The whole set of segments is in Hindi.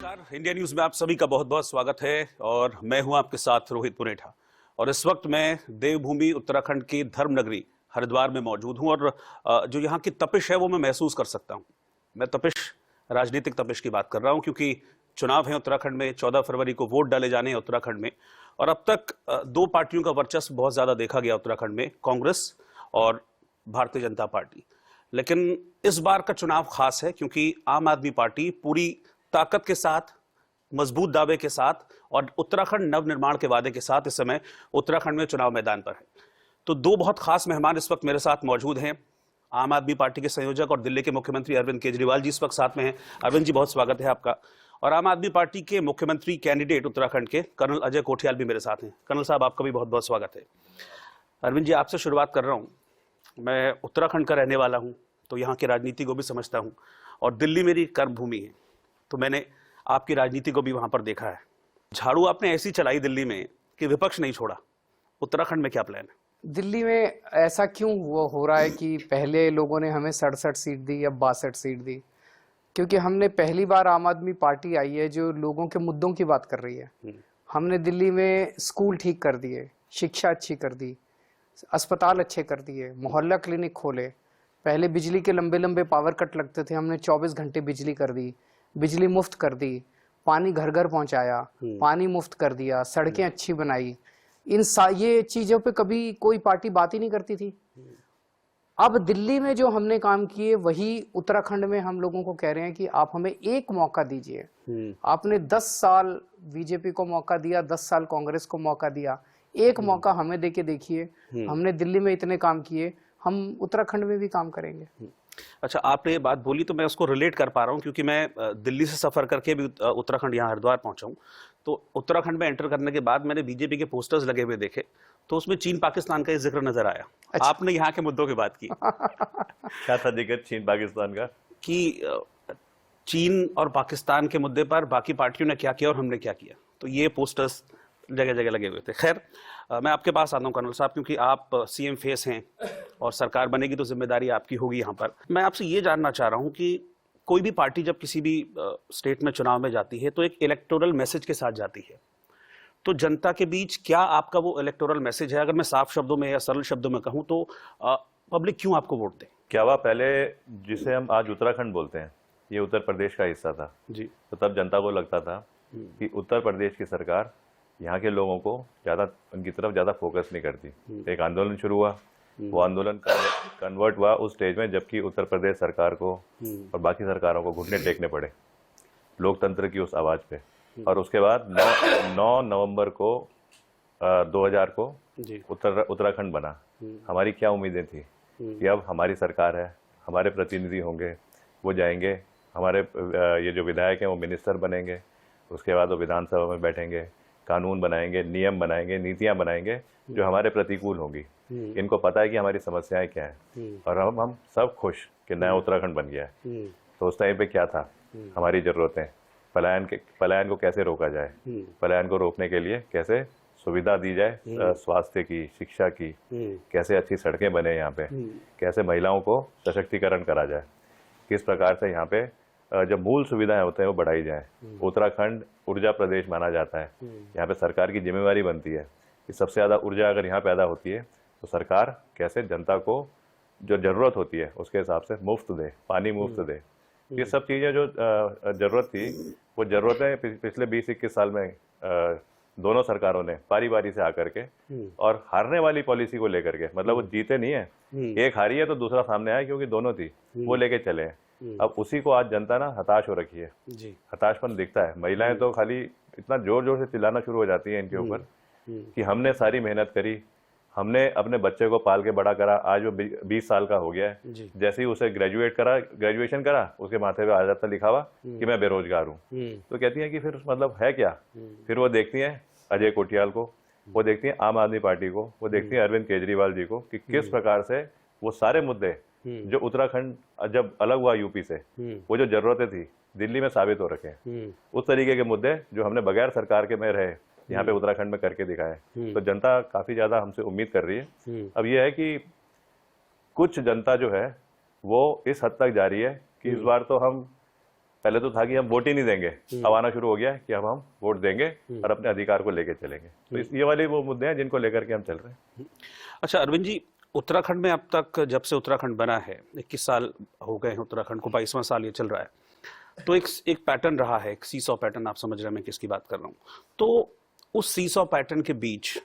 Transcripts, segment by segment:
नमस्कार, इंडिया न्यूज में आप सभी का बहुत बहुत स्वागत है और मैं हूं आपके साथ रोहित पुनेठा। और इस वक्त मैं देवभूमि उत्तराखंड की धर्म नगरी हरिद्वार में मौजूद हूं और जो यहां की तपिश है वो मैं महसूस कर सकता हूं। मैं तपिश, राजनीतिक तपिश की बात कर रहा हूं क्योंकि चुनाव है उत्तराखंड में, 14 फरवरी को वोट डाले जाने हैं उत्तराखंड में। और अब तक दो पार्टियों का वर्चस्व बहुत ज्यादा देखा गया उत्तराखंड में, कांग्रेस और भारतीय जनता पार्टी। लेकिन इस बार का चुनाव खास है क्योंकि आम आदमी पार्टी पूरी ताकत के साथ, मजबूत दावे के साथ और उत्तराखंड नवनिर्माण के वादे के साथ इस समय उत्तराखंड में चुनाव मैदान पर है। तो दो बहुत खास मेहमान इस वक्त मेरे साथ मौजूद हैं। आम आदमी पार्टी के संयोजक और दिल्ली के मुख्यमंत्री अरविंद केजरीवाल जी इस वक्त साथ में हैं। अरविंद जी, बहुत स्वागत है आपका। और आम आदमी पार्टी के मुख्यमंत्री कैंडिडेट उत्तराखंड के कर्नल अजय कोठियाल भी मेरे साथ हैं। कर्नल साहब, आपका भी बहुत बहुत स्वागत है। अरविंद जी, आपसे शुरुआत कर रहा हूँ। मैं उत्तराखंड का रहने वाला हूँ तो यहाँ की राजनीति को भी समझता हूँ और दिल्ली मेरी कर्मभूमि है, तो मैंने आपकी राजनीति को भी वहां पर देखा है। झाड़ू आपने ऐसी चलाई दिल्ली में कि विपक्ष नहीं छोड़ा। उत्तराखंड में क्या प्लान है? दिल्ली में ऐसा क्यों हो रहा है कि पहले लोगों ने हमें 67 सीट दी, अब 62 सीट दी? क्योंकि हमने पहली बार आम आदमी पार्टी आई है जो लोगों के मुद्दों की बात कर रही है। हमने दिल्ली में स्कूल ठीक कर दिए, शिक्षा अच्छी कर दी, अस्पताल अच्छे कर दिए, मोहल्ला क्लिनिक खोले। पहले बिजली के लंबे लंबे पावर कट लगते थे, हमने 24 घंटे बिजली कर दी, बिजली मुफ्त कर दी, पानी घर घर पहुंचाया, पानी मुफ्त कर दिया, सड़कें अच्छी बनाई। ये चीजों पे कभी कोई पार्टी बात ही नहीं करती थी। अब दिल्ली में जो हमने काम किए वही उत्तराखंड में हम लोगों को कह रहे हैं कि आप हमें एक मौका दीजिए। आपने 10 साल बीजेपी को मौका दिया, 10 साल कांग्रेस को मौका दिया, एक मौका हमें देके देखिए। हमने दिल्ली में इतने काम किए, हम उत्तराखंड में भी काम करेंगे। अच्छा, आपने ये बात बोली तो मैं उसको रिलेट कर पा रहा हूँ क्योंकि मैं दिल्ली से सफर करके भी उत्तराखंड यहाँ हरिद्वार पहुंचा हूँ। तो उत्तराखंड में एंटर करने के बाद मैंने बीजेपी के पोस्टर्स लगे हुए देखे तो उसमें चीन पाकिस्तान का जिक्र नजर आया। अच्छा। आपने यहाँ के मुद्दों की बात की। क्या था जिक्र चीन पाकिस्तान का? कि चीन और पाकिस्तान के मुद्दे पर बाकी पार्टियों ने क्या किया और हमने क्या किया, तो ये पोस्टर्स जगह जगह लगे हुए थे। खैर, मैं आपके पास आता हूँ कर्नल साहब, क्योंकि आप सीएम फेस हैं और सरकार बनेगी तो जिम्मेदारी आपकी होगी यहाँ पर। मैं आपसे ये जानना चाह रहा हूँ कि कोई भी पार्टी जब किसी भी स्टेट में चुनाव में जाती है तो एक इलेक्टोरल मैसेज के साथ जाती है, तो जनता के बीच क्या आपका वो इलेक्टोरल मैसेज है? अगर मैं साफ शब्दों में या सरल शब्दों में कहूँ तो पब्लिक क्यों आपको वोट दे? क्या हुआ, पहले जिसे हम आज उत्तराखंड बोलते हैं ये उत्तर प्रदेश का हिस्सा था जी। तो तब जनता को लगता था कि उत्तर प्रदेश की सरकार यहाँ के लोगों को ज़्यादा उनकी तरफ ज़्यादा फोकस नहीं करती। एक आंदोलन शुरू हुआ, वो आंदोलन कन्वर्ट हुआ उस स्टेज में जबकि उत्तर प्रदेश सरकार को और बाकी सरकारों को घुटने टेकने पड़े लोकतंत्र की उस आवाज़ पे। और उसके बाद 9 नवंबर को 2000 को उत्तराखंड बना। हमारी क्या उम्मीदें थी कि अब हमारी सरकार है, हमारे प्रतिनिधि होंगे, वो जाएंगे, हमारे ये जो विधायक हैं वो मिनिस्टर बनेंगे, उसके बाद वो विधानसभा में बैठेंगे, कानून बनाएंगे, नियम बनाएंगे, नीतियां बनाएंगे जो हमारे प्रतिकूल होंगी। इनको पता है कि हमारी समस्याएं क्या है और हम सब खुश कि नया उत्तराखंड बन गया है। तो उस टाइम पे क्या था, हमारी ज़रूरतें, पलायन को कैसे रोका जाए, पलायन को रोकने के लिए कैसे सुविधा दी जाए, स्वास्थ्य की, शिक्षा की, कैसे अच्छी सड़कें बने यहाँ पे, कैसे महिलाओं को सशक्तिकरण करा जाए, किस प्रकार से यहाँ पे जो मूल सुविधाएं होते हैं वो बढ़ाई जाए। उत्तराखंड ऊर्जा प्रदेश माना जाता है, यहाँ पे सरकार की जिम्मेवारी बनती है कि सबसे ज़्यादा ऊर्जा अगर यहाँ पैदा होती है तो सरकार कैसे जनता को जो ज़रूरत होती है उसके हिसाब से मुफ्त दे, पानी मुफ्त दे। ये सब चीज़ें जो ज़रूरत थी वो ज़रूरतें पिछले 20-21 साल में दोनों सरकारों ने बारी बारी से आकर के और हारने वाली पॉलिसी को लेकर के, मतलब वो जीते नहीं है, एक हारी है तो दूसरा सामने आया क्योंकि दोनों थी, वो लेके चले हैं। अब उसी को आज जनता ना हताश हो रखी है जी। हताशपन दिखता है। महिलाएं तो खाली इतना जोर जोर से चिल्लाना शुरू हो जाती हैं इनके ऊपर कि हमने सारी मेहनत करी, हमने अपने बच्चे को पाल के बड़ा करा, आज वो 20 साल का हो गया है, जैसे ही उसे ग्रेजुएशन करा उसके माथे पे आ जाता लिखा हुआ कि मैं बेरोजगार हूँ। तो कहती हैं कि फिर मतलब है क्या? फिर वो देखती हैं अजय कोठियाल को, वो देखती हैं आम आदमी पार्टी को, वो देखती हैं अरविंद केजरीवाल जी को कि किस प्रकार से वो सारे मुद्दे जो उत्तराखंड जब अलग हुआ यूपी से, वो जो जरूरतें थी दिल्ली में साबित हो रखे हैं, उस तरीके के मुद्दे जो हमने बगैर सरकार के में रहे यहाँ पे उत्तराखंड में करके दिखाए। तो जनता काफी ज्यादा हमसे उम्मीद कर रही है। अब यह है कि कुछ जनता जो है वो इस हद तक जा रही है कि इस बार तो हम पहले तो था कि हम वोट ही नहीं देंगे, अब आना शुरू हो गया है कि अब हम वोट देंगे और अपने अधिकार को लेके चलेंगे। तो ये वाले वो मुद्दे हैं जिनको लेकर के हम चल रहे हैं। अच्छा अरविंद जी, उत्तराखंड में अब तक जब से उत्तराखंड बना है 21 साल हो गए हैं, उत्तराखंड को 22वां साल ये चल रहा है, तो एक पैटर्न रहा है, एक सीसॉ पैटर्न, आप समझ रहे हैं मैं किसकी बात कर रहा हूँ। तो उस सीसॉ पैटर्न के बीच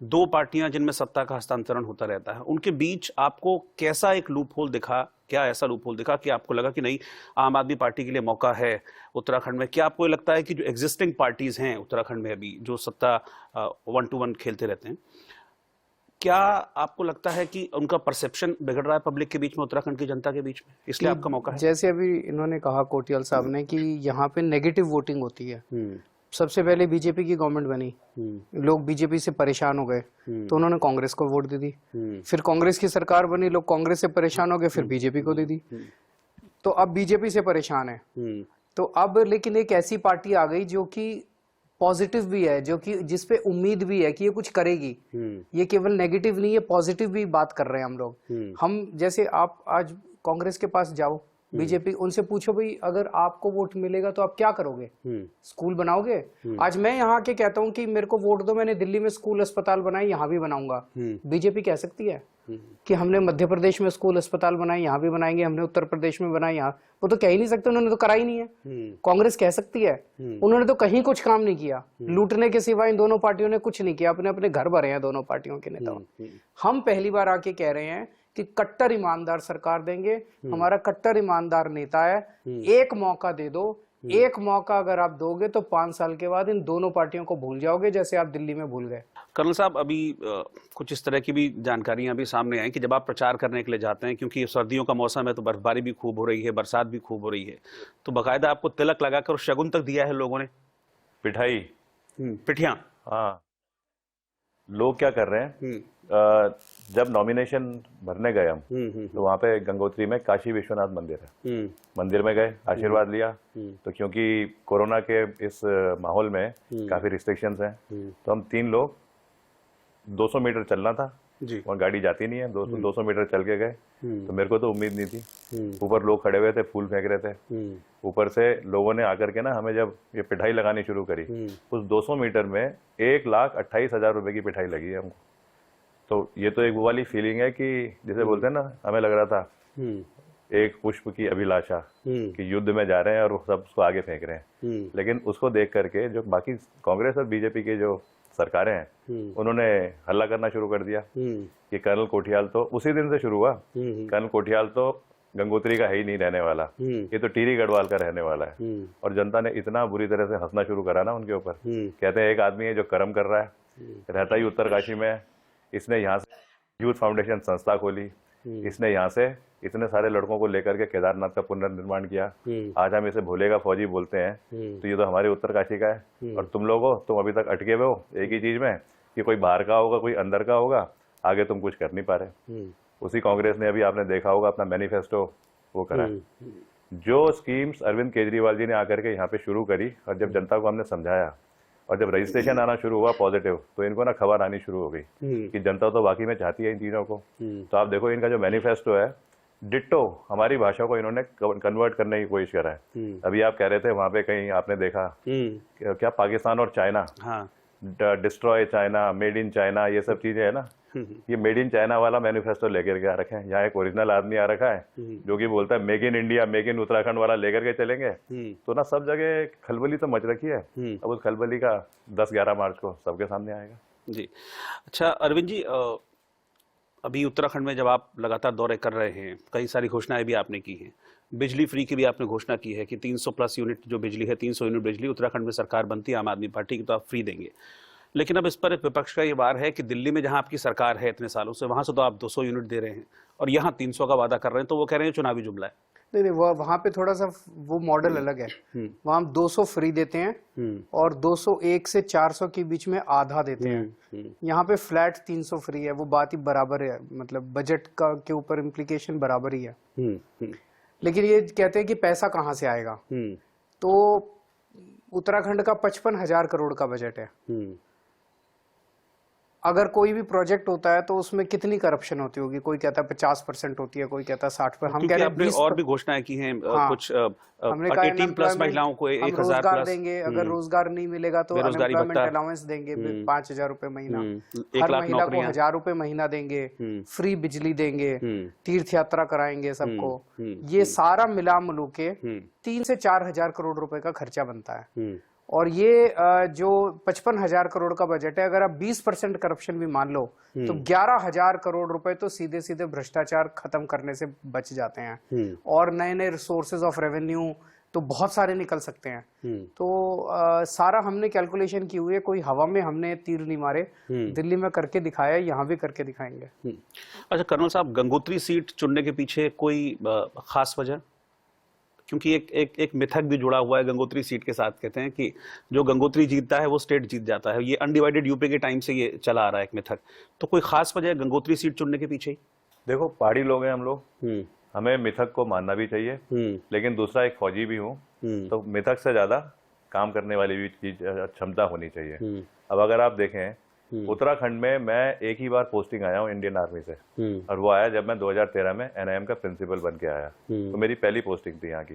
दो पार्टियां जिनमें सत्ता का हस्तांतरण होता रहता है, उनके बीच आपको कैसा एक लूप होल दिखा, क्या ऐसा लूप होल दिखा कि आपको लगा कि नहीं आम आदमी पार्टी के लिए मौका है उत्तराखंड में? क्या आपको लगता है कि जो एग्जिस्टिंग पार्टीज हैं उत्तराखंड में अभी जो सत्ता 1 to 1 खेलते रहते हैं, क्या आपको लगता है कि उनका परसेप्शन बिगड़ रहा है पब्लिक के बीच में, उत्तराखंड की जनता के बीच में, इसलिए आपका मौका है? जैसे अभी इन्होंने कहा कोटियाल साहब ने कि यहाँ पे नेगेटिव वोटिंग होती है। सबसे पहले बीजेपी की गवर्नमेंट बनी, लोग बीजेपी से परेशान हो गए तो उन्होंने कांग्रेस को वोट दे दी। फिर कांग्रेस की सरकार बनी, लोग कांग्रेस से परेशान हो गए, फिर बीजेपी को दे दी। तो अब बीजेपी से परेशान है। तो अब लेकिन एक ऐसी पार्टी आ गई जो कि पॉजिटिव भी है, जो कि जिसपे उम्मीद भी है कि ये कुछ करेगी। ये केवल नेगेटिव नहीं है, पॉजिटिव भी बात कर रहे हैं हम लोग। हम जैसे आप आज कांग्रेस के पास जाओ, बीजेपी, उनसे पूछो भाई अगर आपको वोट मिलेगा तो आप क्या करोगे? स्कूल बनाओगे? आज मैं यहाँ के कहता हूँ कि मेरे को वोट दो, मैंने दिल्ली में स्कूल अस्पताल बनाए, यहाँ भी बनाऊंगा। बीजेपी कह सकती है कि हमने मध्य प्रदेश में स्कूल अस्पताल बनाए, यहाँ भी बनाएंगे, हमने उत्तर प्रदेश में बनाए, यहाँ? वो तो कह ही नहीं सकते, उन्होंने तो करा ही नहीं है। कांग्रेस कह सकती है, उन्होंने तो कहीं कुछ काम नहीं किया, लूटने के सिवा इन दोनों पार्टियों ने कुछ नहीं किया, अपने अपने घर भरे हैं दोनों पार्टियों के नेताओं। हम पहली बार आके कह रहे हैं कि कट्टर ईमानदार सरकार देंगे, हमारा कट्टर ईमानदार नेता है, एक मौका दे दो। एक मौका अगर आप दोगे तो 5 साल के बाद इन दोनों पार्टियों को भूल जाओगे, जैसे आप दिल्ली में भूल गए। कर्नल साहब, अभी कुछ इस तरह की भी जानकारियां भी सामने आई कि जब आप प्रचार करने के लिए जाते हैं, क्योंकि सर्दियों का मौसम है तो बर्फबारी भी खूब हो रही है, बरसात भी खूब हो रही है, तो बाकायदा आपको तिलक लगाकर शगुन तक दिया है लोगों ने, पिठाई, पिठियां। हाँ, लोग क्या कर रहे हैं, जब नॉमिनेशन भरने गए हम तो वहाँ पे गंगोत्री में काशी विश्वनाथ मंदिर है, मंदिर में गए, आशीर्वाद लिया। तो क्योंकि कोरोना के इस माहौल में काफी रिस्ट्रिक्शंस हैं, तो हम 3 लोग 200 मीटर चलना था जी, और गाड़ी जाती नहीं है, 200 मीटर चल के गए। तो मेरे को तो उम्मीद नहीं थी, ऊपर लोग खड़े हुए थे, फूल फेंक रहे थे, ऊपर से लोगों ने आकर के ना हमें जब ये पिठाई लगानी शुरू करी, उस 200 मीटर में 1,28,000 रुपए की पिठाई लगी है हमको। तो ये तो एक वो वाली फीलिंग है कि जैसे बोलते हैं ना, हमें लग रहा था एक पुष्प की अभिलाषा कि युद्ध में जा रहे हैं और वो सब उसको आगे फेंक रहे हैं। लेकिन उसको देख करके जो बाकी कांग्रेस और बीजेपी के जो सरकारें हैं, उन्होंने हल्ला करना शुरू कर दिया कि कर्नल कोठियाल तो उसी दिन से शुरू हुआ, कर्नल कोठियाल तो गंगोत्री का है ही नहीं रहने वाला, ये तो टीरी गढ़वाल का रहने वाला है। और जनता ने इतना बुरी तरह से हंसना शुरू करा ना उनके ऊपर। कहते हैं एक आदमी है जो कर्म कर रहा है, रहता ही उत्तरकाशी में है, इसने यहाँ से यूथ फाउंडेशन संस्था खोली, इसने यहाँ से इतने सारे लड़कों को लेकर के केदारनाथ का पुनर्निर्माण किया। आज हम इसे भोले का फौजी बोलते हैं, तो ये तो हमारे उत्तरकाशी का है। और तुम लोगों, तुम अभी तक अटके हुए हो एक ही चीज में कि कोई बाहर का होगा, कोई अंदर का होगा, आगे तुम कुछ कर नहीं पा रहे। उसी कांग्रेस ने अभी आपने देखा होगा अपना मैनिफेस्टो वो करा, जो स्कीम्स अरविंद केजरीवाल जी ने आकर के यहाँ पे शुरू करी, और जब जनता को हमने समझाया और जब रजिस्ट्रेशन आना शुरू हुआ पॉजिटिव, तो इनको ना खबर आनी शुरू हो गई कि जनता तो वाकई में चाहती है इन चीजों को। तो आप देखो इनका जो मैनिफेस्टो है, डिट्टो हमारी भाषा को इन्होंने कन्वर्ट करने की कोशिश करा है। अभी आप कह रहे थे वहां पे कहीं आपने देखा क्या पाकिस्तान और China, destroy China, made in China, ये सब चीजें है ना, ये मेड इन चाइना वाला मैनिफेस्टो लेकर के आ रखे हैं। यहाँ एक ओरिजिनल आदमी आ रखा है जो कि बोलता है make in India, make in Uttarakhand वाला लेकर के चलेंगे। तो ना सब जगह खलबली तो मच रखी है। अब उस खलबली का 10-11 मार्च को सबके सामने आएगा। जी अच्छा अरविंद जी, अभी उत्तराखंड में जब आप लगातार दौरे कर रहे हैं, कई सारी घोषणाएं भी आपने की हैं, बिजली फ्री की भी आपने घोषणा की है कि 300+ यूनिट जो बिजली है, 300 यूनिट बिजली उत्तराखंड में सरकार बनती है आम आदमी पार्टी की तो आप फ्री देंगे। लेकिन अब इस पर एक विपक्ष का ये वार है कि दिल्ली में जहां आपकी सरकार है इतने सालों से, वहां से तो आप 200 यूनिट दे रहे हैं और यहाँ 300 का वादा कर रहे हैं, तो वो कह रहे हैं चुनावी जुमला है। नहीं, वहाँ पे थोड़ा सा वो मॉडल अलग है। वहाँ हम 200 फ्री देते हैं और 201 से 400 के बीच में आधा देते हैं। यहाँ पे फ्लैट 300 फ्री है, वो बात ही बराबर है, मतलब बजट का के ऊपर इम्प्लीकेशन बराबर ही है। लेकिन ये कहते हैं कि पैसा कहाँ से आएगा, तो उत्तराखंड का 55,000 करोड़ का बजट है। अगर कोई भी प्रोजेक्ट होता है तो उसमें कितनी करप्शन होती होगी? कोई कहता है 50% होती है, कोई कहता है 60%। हम कह रहे हैं आपने 20। और भी घोषणाएं की हैं हाँ, कुछ हमने कहा 18 प्लस महिलाओं को हम 1000 रोजगार प्लस। देंगे, अगर रोजगार नहीं मिलेगा तो बेरोजगारी अनएम्प्लॉयमेंट भत्ता। अलाउंस देंगे 5,000 रुपए महीना। 1 हर लाख महिला को नौकरियां। 1,000 रुपए महीना देंगे, फ्री बिजली देंगे, तीर्थ यात्रा कराएंगे सबको। ये सारा मिला मिलू के 3 से 4 हजार करोड़ रुपए का खर्चा बनता है। और ये जो 55,000 करोड़ का बजट है, अगर आप 20% करप्शन भी मान लो तो 11,000 करोड़ रुपए तो सीधे सीधे भ्रष्टाचार खत्म करने से बच जाते हैं। और नए नए रिसोर्सेज ऑफ रेवेन्यू तो बहुत सारे निकल सकते हैं। तो सारा हमने कैलकुलेशन की हुई है, कोई हवा में हमने तीर नहीं मारे। दिल्ली में करके दिखाया, यहाँ भी करके दिखाएंगे। अच्छा कर्नल साहब, गंगोत्री सीट चुनने के पीछे कोई खास वजह? क्योंकि एक मिथक भी जुड़ा हुआ है गंगोत्री सीट के साथ। कहते हैं कि जो गंगोत्री जीतता है वो स्टेट जीत जाता है। ये अनडिवाइडेड यूपी के टाइम से ये चला आ रहा है एक मिथक। तो कोई खास वजह है गंगोत्री सीट चुनने के पीछे? देखो, पहाड़ी लोग हैं हम लोग, हमें मिथक को मानना भी चाहिए, लेकिन दूसरा एक फौजी भी हूँ, तो मिथक से ज्यादा काम करने वाली भी चीज क्षमता होनी चाहिए। अब अगर आप देखें, उत्तराखंड में मैं एक ही बार पोस्टिंग आया हूँ इंडियन आर्मी से, और वो आया जब मैं 2013 में एनआईएम का प्रिंसिपल बन के आया। तो मेरी पहली पोस्टिंग थी यहाँ की।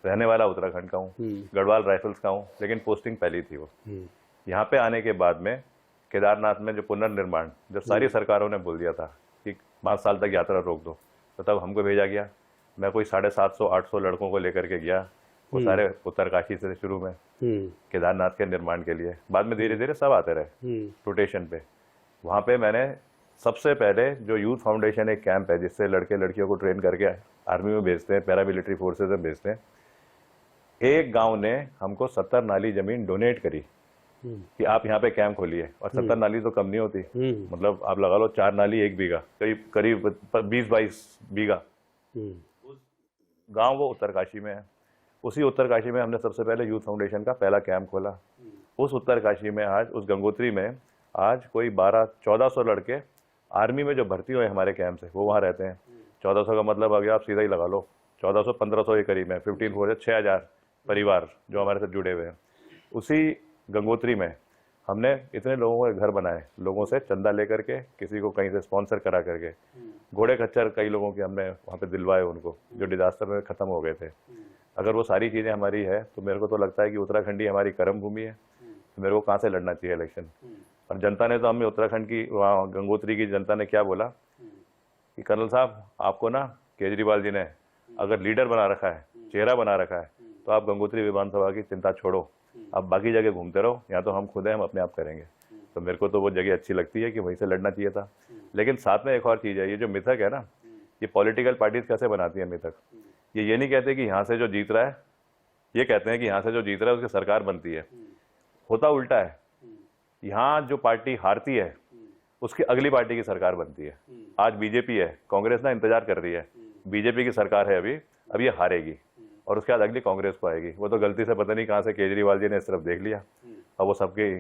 रहने वाला उत्तराखंड का हूँ, गढ़वाल राइफल्स का हूँ, लेकिन पोस्टिंग पहली थी वो। यहाँ पे आने के बाद में केदारनाथ में जो पुनर्निर्माण, जब सारी सरकारों ने बोल दिया था कि 5 साल तक यात्रा रोक दो, तो तब हमको भेजा गया। मैं कोई 750-800 लड़कों को लेकर के गया, वो सारे उत्तरकाशी से शुरू में केदारनाथ के निर्माण के लिए। बाद में धीरे धीरे सब आते रहे रोटेशन पे। वहाँ पे मैंने सबसे पहले जो यूथ फाउंडेशन एक कैंप है जिससे लड़के लड़कियों को ट्रेन करके आर्मी में भेजते हैं, पैरामिलिट्री फोर्सेज में भेजते हैं, एक गांव ने हमको 70 नाली जमीन डोनेट करी कि आप यहाँ पे कैंप खोलिए। और 70 नाली तो कम नहीं होती, मतलब आप लगा लो 4 नाली 1 बीघा, करीब 20-22 बीघा। गांव वो उत्तरकाशी में है। उसी उत्तरकाशी में हमने सबसे पहले यूथ फाउंडेशन का पहला कैंप खोला। उस उत्तरकाशी में आज, उस गंगोत्री में आज कोई 1200-1400 लड़के आर्मी में जो भर्ती हुए हमारे कैंप से, वो वहाँ रहते हैं। 1400 का मतलब आ गया, आप सीधा ही लगा लो 1400-1500 के करीब में 6,000 परिवार जो हमारे साथ जुड़े हुए हैं। उसी गंगोत्री में हमने इतने लोगों के घर बनाए, लोगों से चंदा लेकर के, किसी को कहीं से स्पॉन्सर करा करके। घोड़े खच्चर कई लोगों के हमने वहाँ पे दिलवाए उनको, जो डिजास्टर में ख़त्म हो गए थे। अगर वो सारी चीज़ें हमारी है तो मेरे को तो लगता है कि उत्तराखंडी हमारी कर्म भूमि है। तो मेरे को कहाँ से लड़ना चाहिए इलेक्शन? और जनता ने तो हमें, उत्तराखंड की, वहाँ गंगोत्री की जनता ने क्या बोला कि कर्नल साहब, आपको ना केजरीवाल जी ने अगर लीडर बना रखा है, चेहरा बना रखा है, तो आप गंगोत्री विधानसभा की चिंता छोड़ो, आप बाकी जगह घूमते रहो, यहाँ तो हम खुद हैं, हम अपने आप करेंगे। तो मेरे को तो वो जगह अच्छी लगती है कि वहीं से लड़ना चाहिए था। लेकिन साथ में एक और चीज़ है, ये जो मिथक है ना, ये पॉलिटिकल पार्टीज कैसे बनाती है मिथक। ये नहीं कहते कि यहाँ से जो जीत रहा है, ये कहते हैं कि यहाँ से जो जीत रहा है उसकी सरकार बनती है। होता उल्टा है, यहाँ जो पार्टी हारती है उसकी अगली पार्टी की सरकार बनती है। आज बीजेपी है, कांग्रेस ना इंतजार कर रही है, बीजेपी की सरकार है अब ये हारेगी और उसके बाद अगली कांग्रेस को आएगी। वो तो गलती से पता नहीं कहाँ से केजरीवाल जी ने इस तरफ देख लिया, अब वो सबकी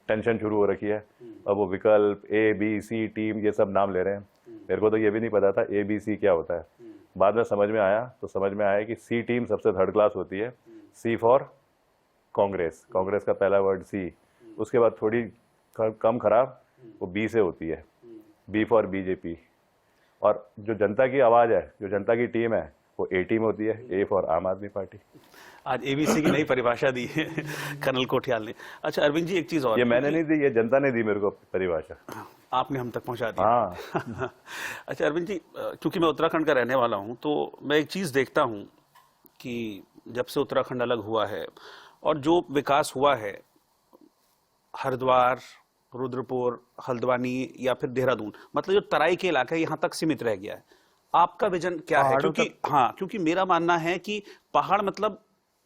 टेंशन शुरू हो रखी है। अब वो विकल्प ABC टीम ये सब नाम ले रहे हैं। मेरे को तो ये भी नहीं पता था ABC क्या होता है। बाद में समझ में आया, तो समझ में आया कि C टीम सबसे थर्ड क्लास होती है, C फॉर कांग्रेस, कांग्रेस का पहला वर्ड C। उसके बाद थोड़ी कम खराब वो B से होती है, B फॉर BJP। और जो जनता की आवाज़ है, जो जनता की टीम है, वो A टीम होती है, A फॉर आम आदमी पार्टी। आज ABC की नई परिभाषा दी है कर्नल कोठियाल ने। अच्छा अरविंद जी, एक चीज और, ये मैंने नहीं दी, ये जनता ने दी मेरे को परिभाषा, आपने हम तक पहुंचा दी। हाँ। अच्छा अरविंद जी, क्योंकि मैं उत्तराखंड का रहने वाला हूं, तो मैं एक चीज देखता हूं कि जब से उत्तराखंड अलग हुआ है और जो विकास हुआ है, हरिद्वार, रुद्रपुर, हल्द्वानी या फिर देहरादून, मतलब जो तराई के इलाका है, यहाँ तक सीमित रह गया है। आपका विजन क्या है? क्योंकि मेरा मानना है कि पहाड़ मतलब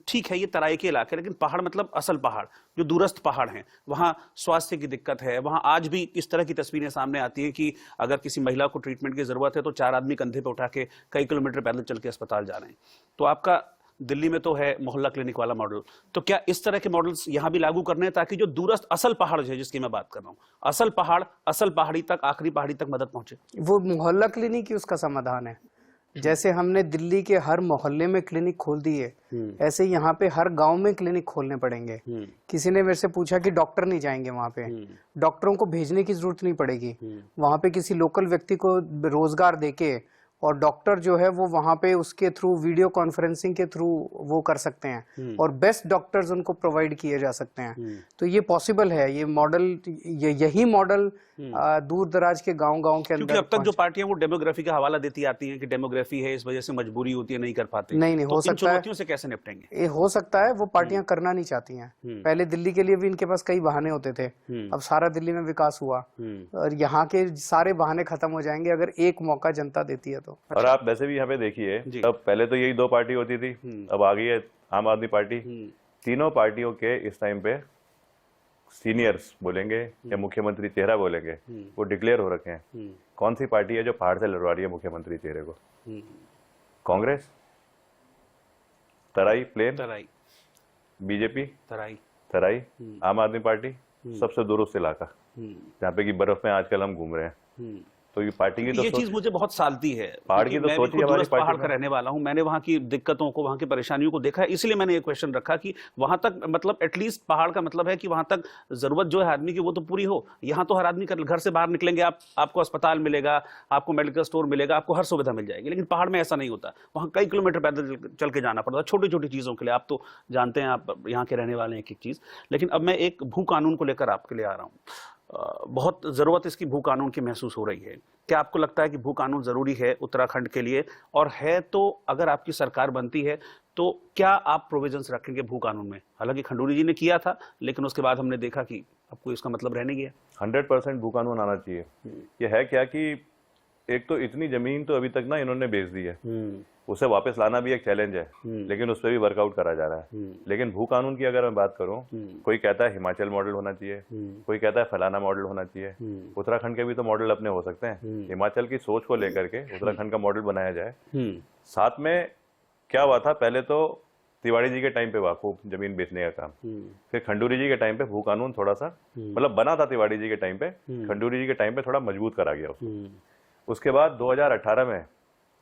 ठीक है, ये तराई के इलाके, लेकिन पहाड़ मतलब असल पहाड़, जो दूरस्थ पहाड़ हैं, वहां स्वास्थ्य की दिक्कत है। वहां आज भी इस तरह की तस्वीरें सामने आती हैं कि अगर किसी महिला को ट्रीटमेंट की जरूरत है तो 4 आदमी कंधे पे उठा के कई किलोमीटर पैदल चल के अस्पताल जा रहे हैं। तो आपका दिल्ली में तो है मोहल्ला क्लिनिक वाला मॉडल, तो क्या इस तरह के मॉडल्स यहाँ भी लागू करने हैं ताकि जो दूरस्थ असल पहाड़ है जिसकी मैं बात कर रहा हूँ, असल पहाड़, असल पहाड़ी तक, आखिरी पहाड़ी तक मदद पहुंचे? वो मोहल्ला क्लिनिक ही उसका समाधान है। जैसे हमने दिल्ली के हर मोहल्ले में क्लिनिक खोल दिए, ऐसे यहाँ पे हर गांव में क्लिनिक खोलने पड़ेंगे। किसी ने मेरे से पूछा कि डॉक्टर नहीं जाएंगे वहाँ पे, डॉक्टरों को भेजने की जरूरत नहीं पड़ेगी, वहाँ पे किसी लोकल व्यक्ति को रोजगार देके और डॉक्टर जो है वो वहाँ पे उसके थ्रू वीडियो कॉन्फ्रेंसिंग के थ्रू वो कर सकते हैं और बेस्ट डॉक्टर्स उनको प्रोवाइड किए जा सकते हैं। तो ये पॉसिबल है, ये मॉडल, यही मॉडल दूर दराज के गांव के क्योंकि अंदर अब तक जो पार्टियां वो डेमोग्राफी का हवाला देती आती हैं कि डेमोग्राफी है, इस वजह से मजबूरी होती है, नहीं कर पाते। नहीं तो हो इन सकता है, चुनौतियों से कैसे निपटेंगे? ये हो सकता है वो पार्टियां करना नहीं चाहती हैं। पहले दिल्ली के लिए भी इनके पास कई बहाने होते थे, अब सारा दिल्ली में विकास हुआ और यहाँ के सारे बहाने खत्म हो जाएंगे अगर एक मौका जनता देती है तो। और आप वैसे भी यहाँ पे देखिए, अब पहले तो यही दो पार्टी होती थी, अब आ गई है आम आदमी पार्टी। तीनों पार्टियों के इस टाइम पे सीनियर्स बोलेंगे या मुख्यमंत्री चेहरा बोलेंगे, वो डिक्लेयर हो रखे हैं। कौन सी पार्टी है जो पहाड़ से लड़वा रही है मुख्यमंत्री चेहरे को? कांग्रेस, तराई प्लेन, तराई, बीजेपी, तराई, आम आदमी पार्टी, सबसे दूरस्थ इलाका जहाँ पे की बर्फ में आजकल हम घूम रहे हैं। तो ये पार्टी की तो ये चीज मुझे बहुत सालती है। पहाड़ की तो मैं भी सोच ही खुद हमारी दूरस्थ पहाड़ पार्टी का में। रहने वाला हूं, मैंने वहां की दिक्कतों को, वहां की परेशानियों को देखा है, इसलिए मैंने ये क्वेश्चन रखा कि वहां तक मतलब एटलीस्ट पहाड़ का मतलब है कि वहां तक जरूरत जो है आदमी की वो तो पूरी हो। यहाँ तो हर आदमी घर से बाहर निकलेंगे, आपको अस्पताल मिलेगा, आपको मेडिकल स्टोर मिलेगा, आपको हर सुविधा मिल जाएगी, लेकिन पहाड़ में ऐसा नहीं होता। वहाँ कई किलोमीटर पैदल चल के जाना पड़ता है छोटी छोटी चीजों के लिए। आप तो जानते हैं, आप यहाँ के रहने वाले हैं एक एक चीज। लेकिन अब मैं एक भू कानून को लेकर आपके लिए आ रहा हूँ। बहुत जरूरत इसकी भू कानून की महसूस हो रही है। क्या आपको लगता है कि भू कानून जरूरी है उत्तराखंड के लिए? और है तो अगर आपकी सरकार बनती है तो क्या आप प्रोविजंस रखेंगे भू कानून में? हालांकि खंडूरी जी ने किया था, लेकिन उसके बाद हमने देखा कि अब कोई इसका मतलब रह नहीं गया। 100% भू कानून आना चाहिए। ये है क्या कि एक तो इतनी जमीन तो अभी तक ना इन्होंने बेच दी है, उसे वापस लाना भी एक चैलेंज है, लेकिन उस पर भी वर्कआउट करा जा रहा है। लेकिन भू कानून की अगर मैं बात करूं, कोई कहता है हिमाचल मॉडल होना चाहिए, कोई कहता है फलाना मॉडल होना चाहिए। उत्तराखंड के भी तो मॉडल अपने हो सकते हैं। हिमाचल की सोच को लेकर के उत्तराखंड का मॉडल बनाया जाए। साथ में क्या हुआ था, पहले तो तिवाड़ी जी के टाइम पे हुआ खूब जमीन बेचने का काम, फिर खंडूरी जी के टाइम पे भू कानून थोड़ा सा मतलब बना था, तिवाड़ी जी के टाइम पे, खंडूरी जी के टाइम पे थोड़ा मजबूत करा गया उसको। उसके बाद 2018 में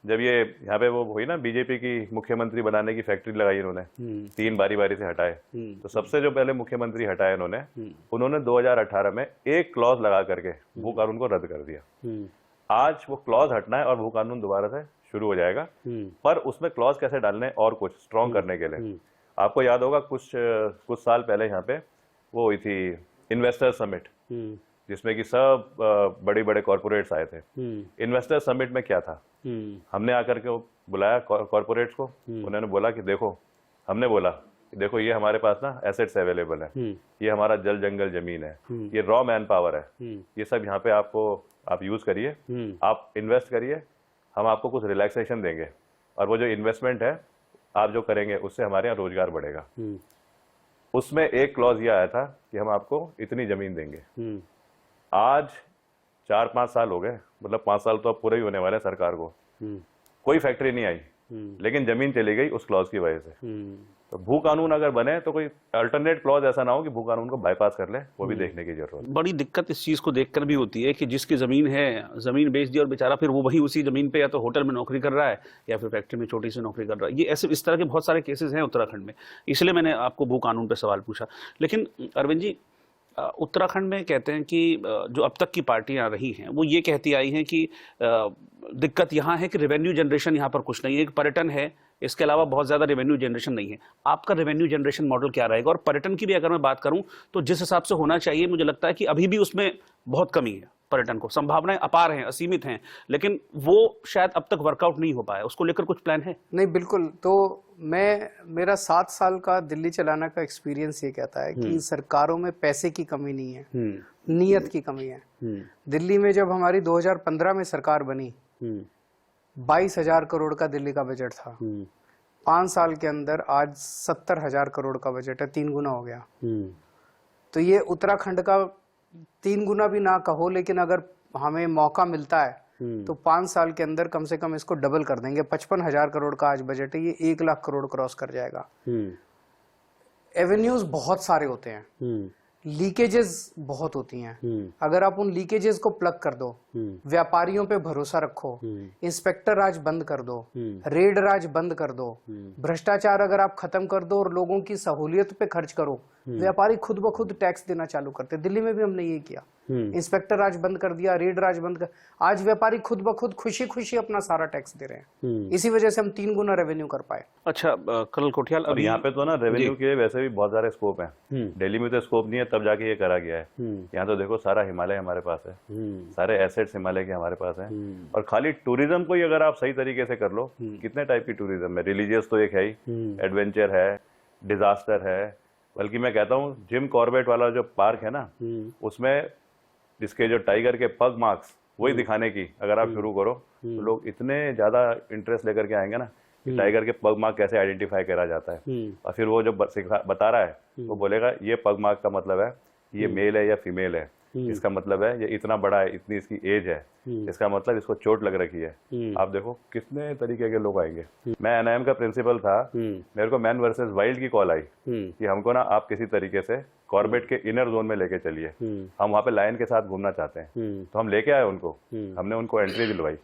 जब ये यहाँ पे वो हुई ना, बीजेपी की मुख्यमंत्री बनाने की फैक्ट्री लगाई इन्होंने, 3 बारी बारी से हटाए, तो सबसे जो पहले मुख्यमंत्री हटाए उन्होंने 2018 में एक क्लॉज लगा करके भू कानून को रद्द कर दिया। आज वो क्लॉज हटना है और भू कानून दोबारा से शुरू हो जाएगा, पर उसमें क्लॉज कैसे डालने और कुछ स्ट्रॉन्ग करने के लिए। आपको याद होगा कुछ साल पहले यहाँ पे वो हुई थी इन्वेस्टर समिट, जिसमें कि सब बड़े बड़े कॉर्पोरेट्स आए थे। इन्वेस्टर समिट में क्या था, हमने आकर के बुलाया कॉर्पोरेट्स को, उन्होंने बोला कि देखो, हमने बोला कि देखो ये हमारे पास ना एसेट्स अवेलेबल है, ये हमारा जल जंगल जमीन है, ये रॉ मैन पावर है, ये सब यहाँ पे आप यूज करिए, आप इन्वेस्ट करिए, हम आपको कुछ रिलैक्सेशन देंगे, और वो जो इन्वेस्टमेंट है आप जो करेंगे उससे हमारे यहाँ रोजगार बढ़ेगा। उसमें एक क्लॉज ये आया था कि हम आपको इतनी जमीन देंगे। आज 4-5 साल हो गए, मतलब 5 साल तो अब पूरे ही होने वाले हैं सरकार को, कोई फैक्ट्री नहीं आई, लेकिन जमीन चली गई उस क्लॉज की वजह से। तो भू कानून अगर बने तो कोई अल्टरनेट क्लॉज ऐसा ना हो कि भू कानून को बाईपास कर ले, वो भी देखने की जरूरत है। बड़ी दिक्कत इस चीज को देखकर भी होती है कि जिसकी जमीन है, जमीन बेच दी और बेचारा फिर वो वही उसी जमीन पे या तो होटल में नौकरी कर रहा है या फिर फैक्ट्री में छोटी सी नौकरी कर रहा है। ये ऐसे इस तरह के बहुत सारे केसेस हैं उत्तराखंड में, इसलिए मैंने आपको भू कानून पे सवाल पूछा। लेकिन अरविंद जी, उत्तराखंड में कहते हैं कि जो अब तक की पार्टियां रही हैं वो ये कहती आई हैं कि दिक्कत यहाँ है कि रेवेन्यू जनरेशन यहाँ पर कुछ नहीं है, एक पर्यटन है, इसके अलावा बहुत ज्यादा रेवेन्यू जनरेशन नहीं है। आपका रेवेन्यू जनरेशन मॉडल क्या रहेगा? और पर्यटन की भी अगर मैं बात करूं तो जिस हिसाब से होना चाहिए, मुझे लगता है कि अभी भी उसमें बहुत कमी है। पर्यटन को संभावनाएं अपार हैं, असीमित हैं, लेकिन वो शायद अब तक वर्कआउट नहीं हो पाया। उसको लेकर कुछ प्लान है? नहीं, बिल्कुल। तो मेरा 7 साल का दिल्ली चलाना का एक्सपीरियंस ये कहता है कि सरकारों में पैसे की कमी नहीं है, नीयत की कमी है। दिल्ली में जब हमारी 2015 में सरकार बनी, 22,000 करोड़ का दिल्ली का बजट था। 5 साल के अंदर आज 70,000 करोड़ का बजट है, 3 गुना हो गया। तो ये उत्तराखंड का 3 गुना भी ना कहो, लेकिन अगर हमें मौका मिलता है तो 5 साल के अंदर कम से कम इसको डबल कर देंगे। 55,000 करोड़ का आज बजट है, ये 1 लाख करोड़ क्रॉस कर जाएगा। एवेन्यूज बहुत सारे होते हैं, लीकेजेस बहुत होती हैं। अगर आप उन लीकेजेस को प्लग कर दो व्यापारियों पे भरोसा रखो, इंस्पेक्टर राज बंद कर दो, रेड राज बंद कर दो, भ्रष्टाचार अगर आप खत्म कर दो और लोगों की सहूलियत पे खर्च करो, व्यापारी खुद ब खुद टैक्स देना चालू करते। दिल्ली में भी हमने ये किया, इंस्पेक्टर राज बंद कर दिया, रेड राज बंद कर, आज व्यापारी खुद ब खुद खुशी खुशी अपना सारा टैक्स दे रहे हैं। इसी वजह से हम 3 गुना रेवेन्यू कर पाए। अच्छा कर्नल कोठियाल, और यहाँ पे तो ना रेवेन्यू के वैसे भी बहुत सारे स्कोप हैं। दिल्ली में तो स्कोप नहीं है, तब जाके ये करा गया है। यहाँ तो देखो सारा हिमालय हमारे पास है, सारे एसेट्स हिमालय के हमारे पास हैं। और खाली टूरिज्म को ही अगर आप सही तरीके से कर लो, कितने टाइप की टूरिज्म है। रिलीजियस तो एक है ही, एडवेंचर है, डिजास्टर है, बल्कि मैं कहता हूँ जिम कॉर्बेट वाला जो पार्क है ना, उसमें जिसके जो टाइगर के पग मार्क्स वही दिखाने की अगर आप शुरू करो तो लोग इतने ज्यादा इंटरेस्ट लेकर के आएंगे ना कि टाइगर के पग मार्क कैसे आइडेंटिफाई करा जाता है। और फिर वो जो बता रहा है वो बोलेगा ये पग मार्क का मतलब है ये मेल है या फीमेल है, इसका मतलब है ये इतना बड़ा है, इतनी इसकी एज है, इसका मतलब इसको चोट लग रखी है। आप देखो कितने तरीके के लोग आएंगे। मैं एनआईएम का प्रिंसिपल था, मेरे को मैन वर्सेस वाइल्ड की कॉल आई कि हमको ना आप किसी तरीके से कॉर्बेट के इनर जोन में लेके चलिए, हम वहाँ पे लायन के साथ घूमना चाहते हैं। तो हम लेके आए उनको, हमने उनको एंट्री दिलवाई,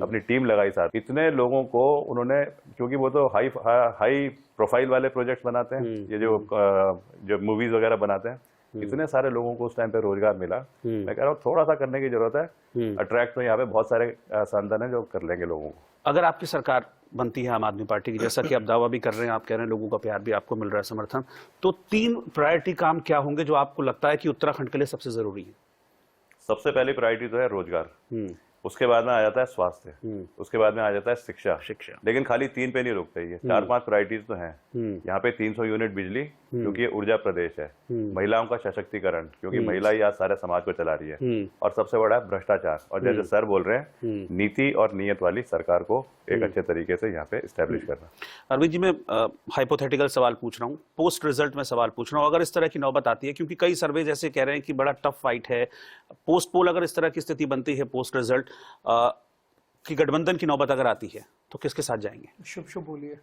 अपनी टीम लगाई साथ। इतने लोगों को उन्होंने, क्योंकि वो तो हाई प्रोफाइल वाले प्रोजेक्ट्स बनाते हैं, ये जो मूवीज वगैरह बनाते हैं, इतने सारे लोगों को उस टाइम पे रोजगार मिला। मैं कह रहा हूँ थोड़ा सा करने की जरूरत है, अट्रैक्ट तो यहाँ पे बहुत सारे संसाधन है जो कर लेंगे लोगों को। अगर आपकी सरकार बनती है आम आदमी पार्टी की, जैसा कि आप दावा भी कर रहे हैं, आप कह रहे हैं लोगों का प्यार भी आपको मिल रहा है, समर्थन, तो 3 प्रायोरिटी काम क्या होंगे जो आपको लगता है कि उत्तराखंड के लिए सबसे जरूरी है? सबसे पहली प्रायोरिटी तो है रोजगार, उसके बाद में आ जाता है स्वास्थ्य, उसके बाद में आ जाता है शिक्षा। लेकिन खाली 3 पे नहीं रुकते, ये 4-5 प्रायोरिटीज तो हैं। यहाँ पे 300 यूनिट बिजली, क्योंकि ये ऊर्जा प्रदेश है। महिलाओं का सशक्तिकरण, क्योंकि महिला ही आज सारे समाज को चला रही है। और सबसे बड़ा है भ्रष्टाचार। और जैसे सर बोल रहे हैं, नीति और नियत वाली सरकार को एक अच्छे तरीके से यहाँ पे स्टैब्लिश करना। अरविंद जी, मैं हाइपोथेटिकल सवाल पूछ रहा हूँ, पोस्ट रिजल्ट में सवाल पूछ रहा हूँ। अगर इस तरह की नौबत आती है, क्योंकि कई सर्वे जैसे कह रहे हैं कि बड़ा टफ फाइट है, पोस्ट पोल अगर इस तरह की स्थिति बनती है, पोस्ट रिजल्ट की गठबंधन की नौबत अगर आती है, तो किसके साथ जाएंगे? शुभ शुभ बोलिए।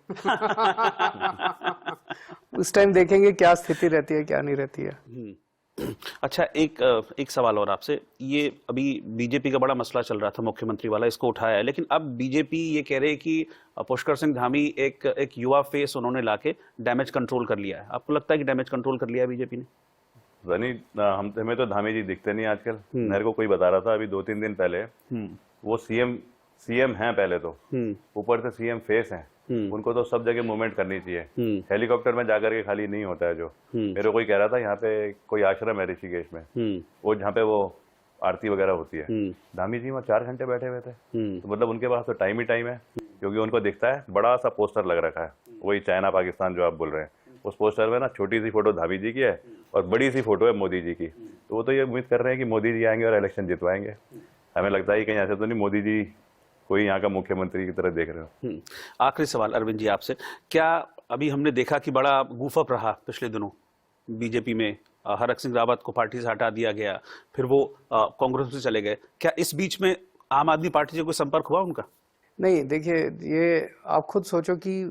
उस टाइम देखेंगे क्या स्थिति रहती है, क्या नहीं रहती है। अच्छा, एक सवाल और आपसे। ये अभी बीजेपी का बड़ा मसला चल रहा था, मुख्यमंत्री वाला, इसको उठाया है, लेकिन अब बीजेपी ये कह रहे हैं कि पुष्कर सिंह धामी एक युवा फेस उन्होंने लाके डैमेज कंट्रोल कर लिया है। आपको लगता है कि डैमेज कंट्रोल कर लिया है बीजेपी ने? हमें तो धामी जी दिखते नहीं आजकल। मेरे को कोई बता रहा था अभी 2-3 दिन पहले, वो सीएम हैं पहले तो, ऊपर से सीएम फेस हैं, उनको तो सब जगह मूवमेंट करनी चाहिए। हेलीकॉप्टर में जाकर के खाली नहीं होता है। जो मेरे कोई कह रहा था, यहाँ पे कोई आश्रम है ऋषिकेश में, वो जहाँ पे वो आरती वगैरह होती है, धामी जी वहाँ 4 घंटे बैठे हुए थे। तो मतलब उनके पास तो टाइम ही टाइम है, क्योंकि उनको दिखता है बड़ा सा पोस्टर लग रखा है, वही चाइना पाकिस्तान जो आप बोल रहे हैं। उस पोस्टर में ना छोटी सी फोटो धामी जी की है और बड़ी सी फोटो है मोदी जी की। तो वो तो ये उम्मीद कर रहे हैं कि मोदी जी आएंगे और इलेक्शन जितवाएंगे। हमें लगता है कहीं ऐसे तो नहीं मोदी जी कोई यहाँ का मुख्यमंत्री की तरह देख रहे हो। आखिरी सवाल अरविंद जी आपसे, क्या अभी हमने देखा कि बड़ा गूफअप रहा पिछले दिनों बीजेपी में, हरक सिंह रावत को पार्टी से हटा दिया गया, फिर वो कांग्रेस से चले गए, क्या इस बीच में आम आदमी पार्टी से कोई संपर्क हुआ उनका? नहीं, देखिए ये आप खुद सोचो कि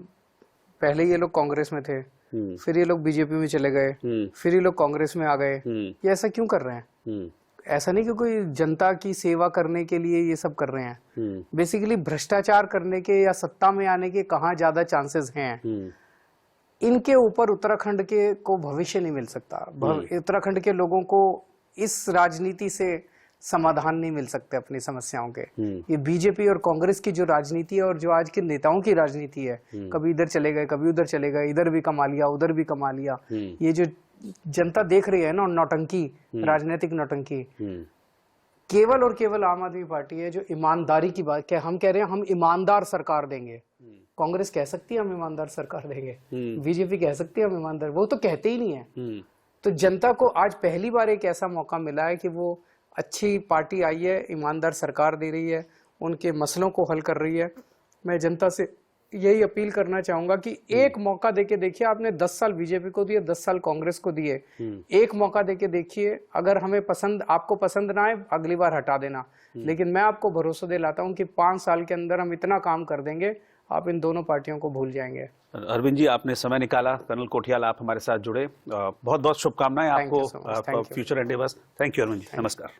पहले ये लोग कांग्रेस में थे, फिर ये लोग बीजेपी में चले गए, फिर ये लोग कांग्रेस में आ गए। ये ऐसा क्यों कर रहे हैं? ऐसा नहीं कि कोई जनता की सेवा करने के लिए ये सब कर रहे हैं, बेसिकली भ्रष्टाचार करने के या सत्ता में आने के कहाँ ज्यादा चांसेस हैं। इनके ऊपर उत्तराखंड के को भविष्य नहीं मिल सकता। उत्तराखंड के लोगों को इस राजनीति से समाधान नहीं मिल सकते अपनी समस्याओं के। ये बीजेपी और कांग्रेस की जो राजनीति है और जो आज के नेताओं की राजनीति है, कभी इधर चले गए, कभी उधर चले गए, इधर भी कमा लिया, उधर भी कमा लिया, ये जो जनता देख रही है ना, नौटंकी, राजनीतिक नौटंकी, केवल और केवल आम आदमी पार्टी है जो ईमानदारी की बात, क्या हम कह रहे हैं हम ईमानदार सरकार देंगे। कांग्रेस कह सकती है हम ईमानदार सरकार देंगे, बीजेपी कह सकती है हम ईमानदार, वो तो कहते ही नहीं है। तो जनता को आज पहली बार एक ऐसा मौका मिला है कि वो अच्छी पार्टी आई है, ईमानदार सरकार दे रही है, उनके मसलों को हल कर रही है। मैं जनता से यही अपील करना चाहूंगा कि एक मौका देके देखिए। आपने 10 साल बीजेपी को दिए, 10 साल कांग्रेस को दिए, एक मौका देके देखिए। अगर हमें आपको पसंद ना आए, अगली बार हटा देना, लेकिन मैं आपको भरोसा दिलाता हूं कि 5 साल के अंदर हम इतना काम कर देंगे, आप इन दोनों पार्टियों को भूल जाएंगे। अरविंद जी, आपने समय निकाला, कर्नल कोठियाल आप हमारे साथ जुड़े, बहुत बहुत शुभकामनाएं आपको future endeavours. Thank you Arvind ji, नमस्कार।